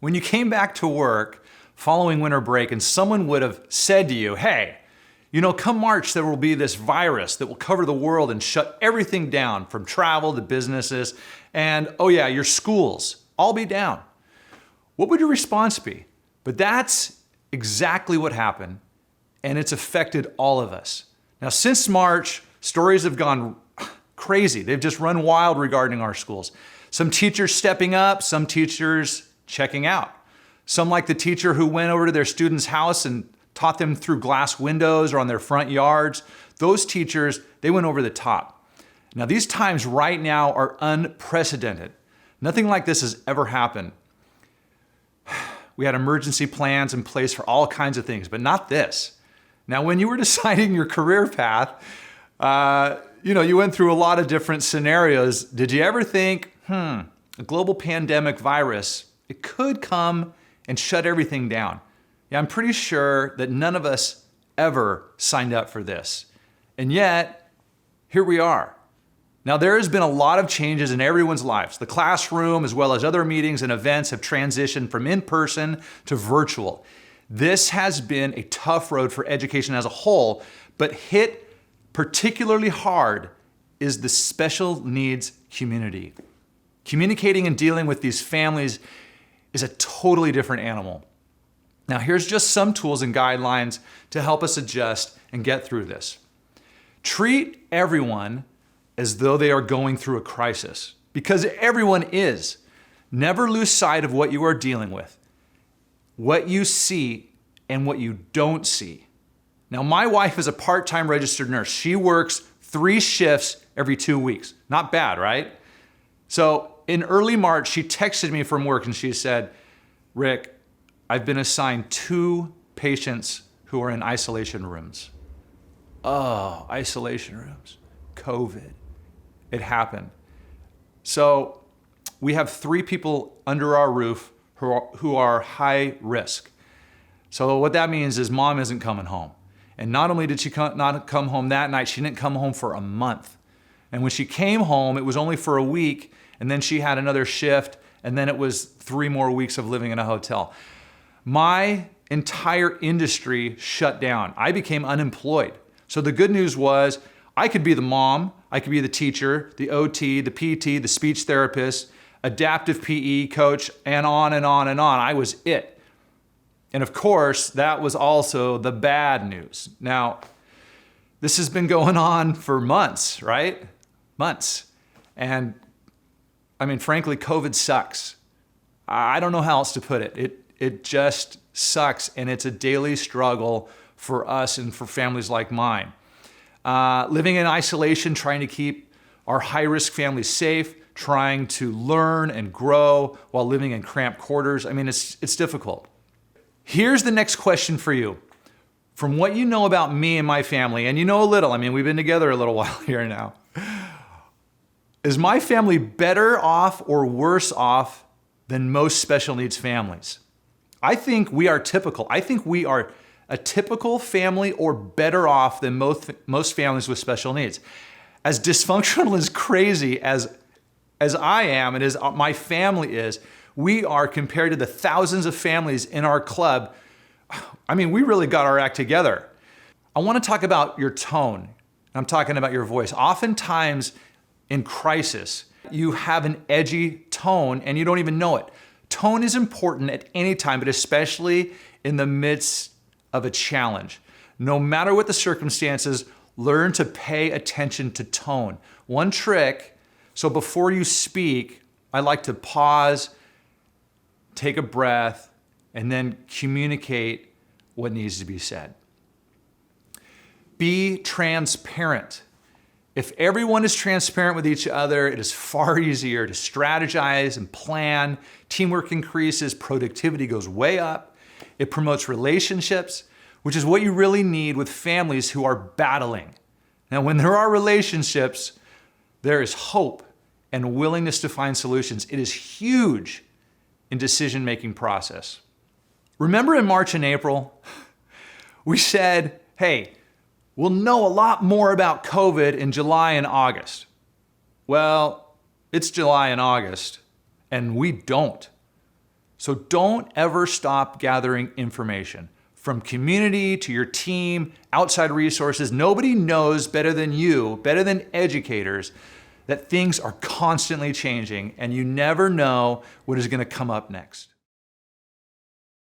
When you came back to work following winter break and someone would have said to you, hey, come March, there will be this virus that will cover the world and shut everything down from travel to businesses. And oh yeah, your schools all be down. What would your response be? But that's exactly what happened. And it's affected all of us. Now, since March, stories have gone crazy. They've just run wild regarding our schools. Some teachers stepping up, some teachers checking out. Some like the teacher who went over to their student's house and taught them through glass windows or on their front yards. Those teachers, they went over the top. Now, these times right now are unprecedented. Nothing like this has ever happened. We had emergency plans in place for all kinds of things, but not this. Now, when you were deciding your career path, you went through a lot of different scenarios. Did you ever think, a global pandemic virus, it could come and shut everything down? Yeah, I'm pretty sure that none of us ever signed up for this. And yet, here we are. Now, there has been a lot of changes in everyone's lives. The classroom, as well as other meetings and events, have transitioned from in-person to virtual. This has been a tough road for education as a whole, but hit particularly hard is the special needs community. Communicating and dealing with these families is a totally different animal. Now, here's just some tools and guidelines to help us adjust and get through this. Treat everyone as though they are going through a crisis, because everyone is. Never lose sight of what you are dealing with, what you see and what you don't see. Now, my wife is a part-time registered nurse. She works 3 shifts every 2 weeks. Not bad, right? So in early March, she texted me from work and she said, Rick, I've been assigned 2 patients who are in isolation rooms. Oh, isolation rooms, COVID. It happened. So we have 3 people under our roof who are high risk. So what that means is mom isn't coming home. And not only did she not come home that night, she didn't come home for a month. And when she came home, it was only for a week, and then she had another shift, and then it was 3 more weeks of living in a hotel. My entire industry shut down. I became unemployed. So the good news was I could be the mom, I could be the teacher, the OT, the PT, the speech therapist, adaptive PE coach, and on and on and on. I was it. And of course, that was also the bad news. Now, this has been going on for months, right? Months. And I mean, frankly, COVID sucks. I don't know how else to put it. It just sucks, and it's a daily struggle for us and for families like mine. Living in isolation, trying to keep our high-risk families safe, trying to learn and grow while living in cramped quarters. I mean, it's difficult. Here's the next question for you. From what you know about me and my family, and you know a little, I mean, we've been together a little while here now. Is my family better off or worse off than most special needs families? I think we are typical. I think we are a typical family or better off than most families with special needs. As dysfunctional, as crazy as I am and as my family is, we are compared to the thousands of families in our club. I mean, we really got our act together. I want to talk about your tone. I'm talking about your voice. Oftentimes in crisis, you have an edgy tone and you don't even know it. Tone is important at any time, but especially in the midst of a challenge. No matter what the circumstances, learn to pay attention to tone. One trick, so before you speak, I like to pause, take a breath, and then communicate what needs to be said. Be transparent. If everyone is transparent with each other, it is far easier to strategize and plan. Teamwork increases, productivity goes way up. It promotes relationships, which is what you really need with families who are battling. Now, when there are relationships, there is hope and willingness to find solutions. It is huge in decision-making process. Remember in March and April, we said, hey, we'll know a lot more about COVID in July and August. Well, it's July and August, and we don't. So don't ever stop gathering information. From community to your team, outside resources, nobody knows better than you, better than educators, that things are constantly changing and you never know what is going to come up next.